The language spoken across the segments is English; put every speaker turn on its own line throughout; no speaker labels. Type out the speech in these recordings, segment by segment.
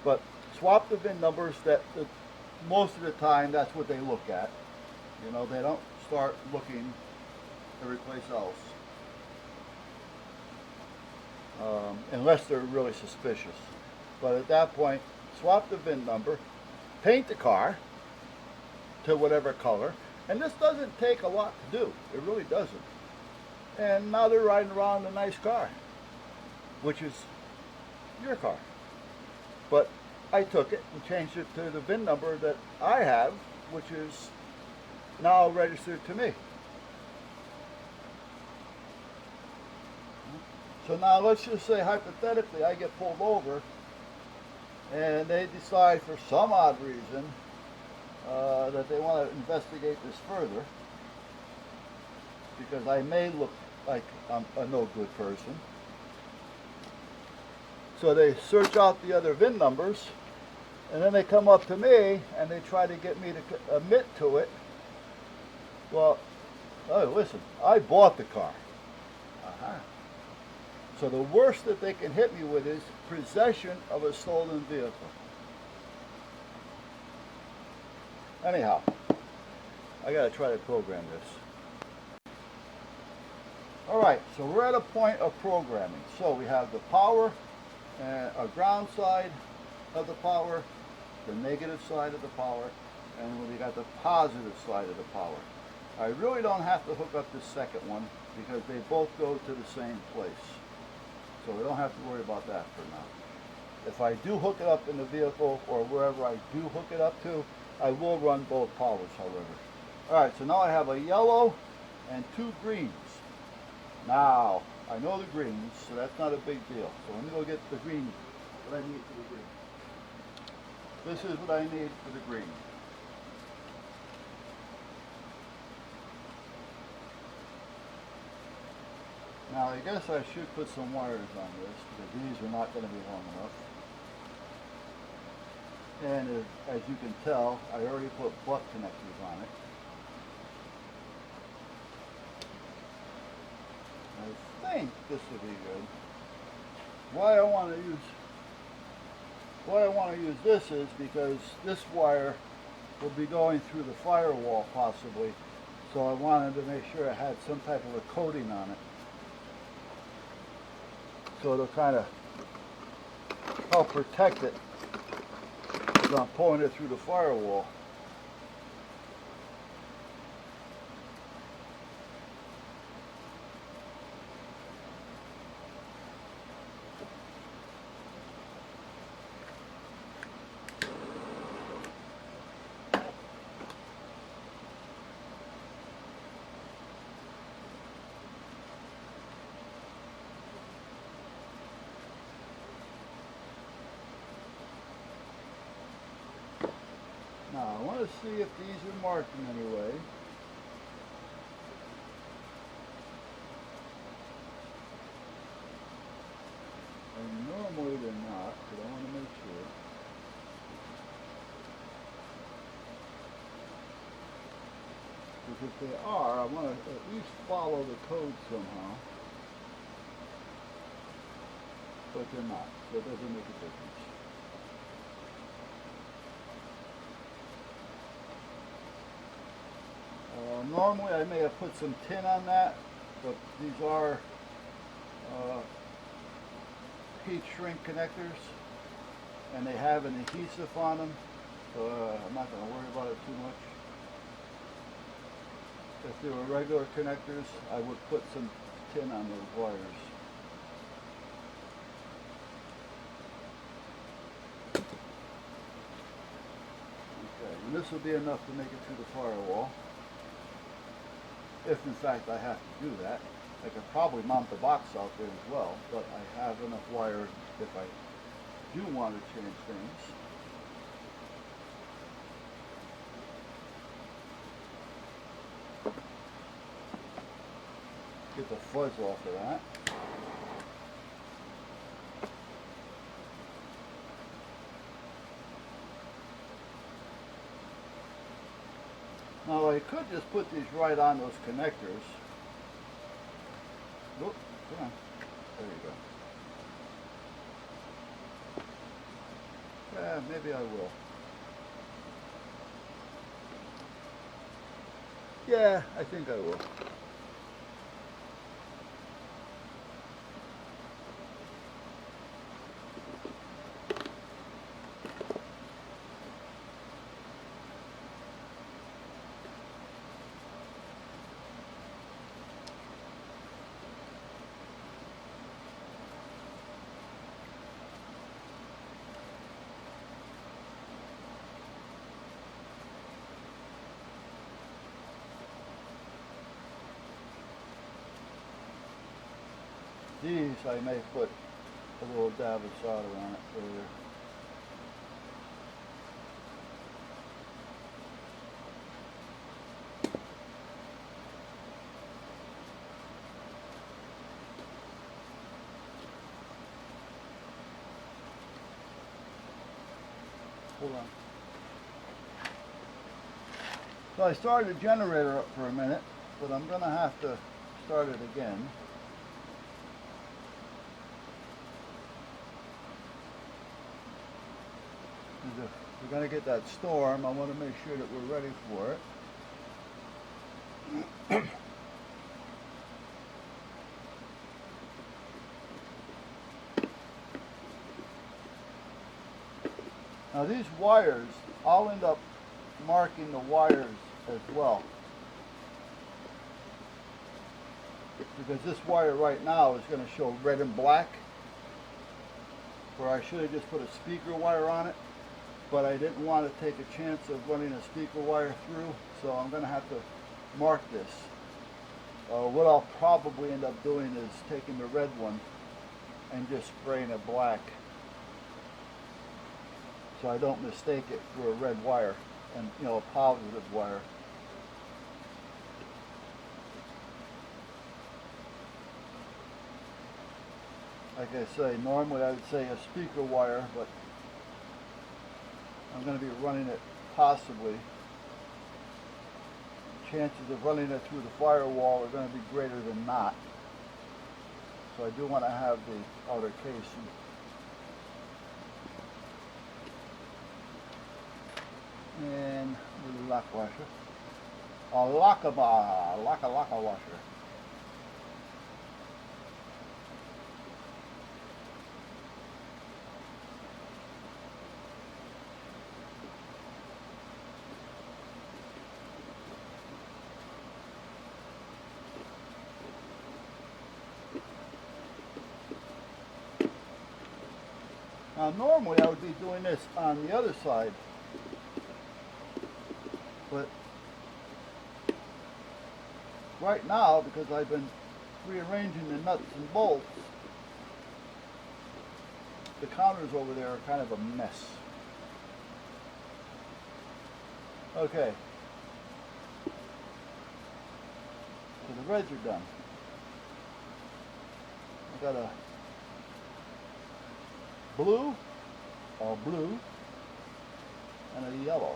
But swap the VIN numbers. Most of the time, that's what they look at. You know, they don't start looking every place else. Unless they're really suspicious. But at that point, swap the VIN number, paint the car to whatever color, and this doesn't take a lot to do. It really doesn't. And now they're riding around in a nice car, which is your car. But I took it and changed it to the VIN number that I have, which is now registered to me. So now let's just say hypothetically I get pulled over and they decide for some odd reason that they want to investigate this further because I may look like I'm a no good person. So they search out the other VIN numbers and then they come up to me and they try to get me to admit to it. Well, oh, listen, I bought the car. Uh-huh. So the worst that they can hit me with is possession of a stolen vehicle. Anyhow, I gotta try to program this. Alright, so we're at a point of programming. So we have the power, and a ground side of the power, the negative side of the power, and we got the positive side of the power. I really don't have to hook up the second one because they both go to the same place. So we don't have to worry about that for now. If I do hook it up in the vehicle or wherever I do hook it up to, I will run both powers, however. Alright, so now I have a yellow and two greens. Now, I know the greens, so that's not a big deal. So let me go get the green, what I need for the green. This is what I need for the green. Now I guess I should put some wires on this because these are not going to be long enough. And as you can tell, I already put butt connectors on it. I think this will be good. Why I want to use this is because this wire will be going through the firewall possibly. So I wanted to make sure I had some type of a coating on it. So it'll kind of help protect it as I'm pulling it through the firewall. Now I want to see if these are marked in any way. And normally they're not, but I want to make sure. Because if they are, I want to at least follow the code somehow. But they're not, so it doesn't make a difference. Normally I may have put some tin on that, but these are heat shrink connectors and they have an adhesive on them, so I'm not going to worry about it too much. If they were regular connectors, I would put some tin on those wires. Okay, and this will be enough to make it through the firewall. If in fact I have to do that. I could probably mount the box out there as well, but I have enough wire if I do want to change things. Get the fuzz off of that. Now I could just put these right on those connectors. Oop, come on. There you go. Yeah, maybe I will. Yeah, I think I will. These I may put a little dab of solder on it later. Hold on. So I started the generator up for a minute, but I'm going to have to start it again. If we're going to get that storm, I want to make sure that we're ready for it. Now these wires, I'll end up marking the wires as well. Because this wire right now is going to show red and black, where I should have just put a speaker wire on it, but I didn't want to take a chance of running a speaker wire through, so I'm going to have to mark this. What I'll probably end up doing is taking the red one and just spraying it black, so I don't mistake it for a red wire and, you know, a positive wire. Like I say, normally I would say a speaker wire, but I'm going to be running it possibly. Chances of running it through the firewall are going to be greater than not. So I do want to have the outer casing. And the lock washer. A locka washer. Now normally I would be doing this on the other side, but right now, because I've been rearranging the nuts and bolts, the counters over there are kind of a mess. Okay, so the reds are done. I got a blue, and a yellow.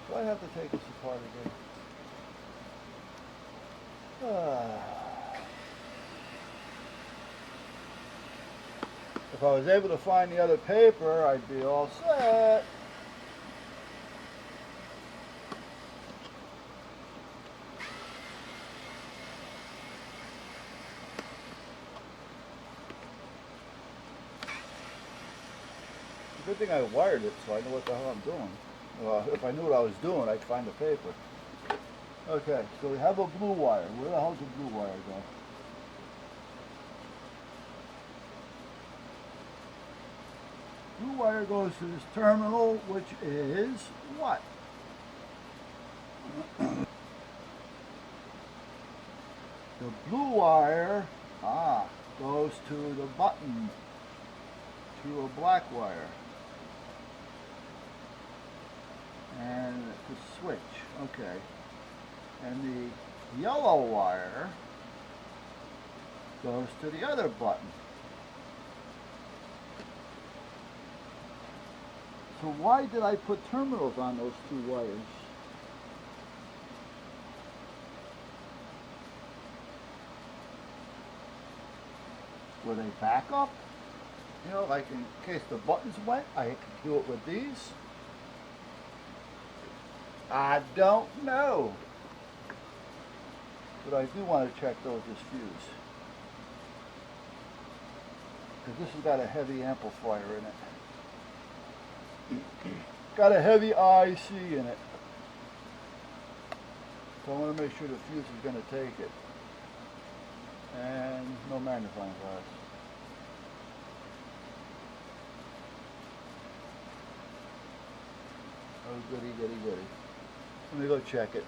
So I have to take this apart again. If I was able to find the other paper, I'd be all set. Good thing I wired it so I know what the hell I'm doing. Well, if I knew what I was doing, I'd find the paper. Okay, so we have a blue wire. Where the hell's the blue wire go? Blue wire goes to this terminal, which is what? The blue wire, goes to the button, to a black wire. And the switch, okay. And the yellow wire goes to the other button. So why did I put terminals on those two wires? Were they backup? You know, like in case the buttons went, I can do it with these. I don't know. But I do want to check those as fuse. Because this has got a heavy amplifier in it. Got a heavy IC in it. So I want to make sure the fuse is going to take it. And no magnifying glass. Oh, goody, goody, goody. Let me go check it.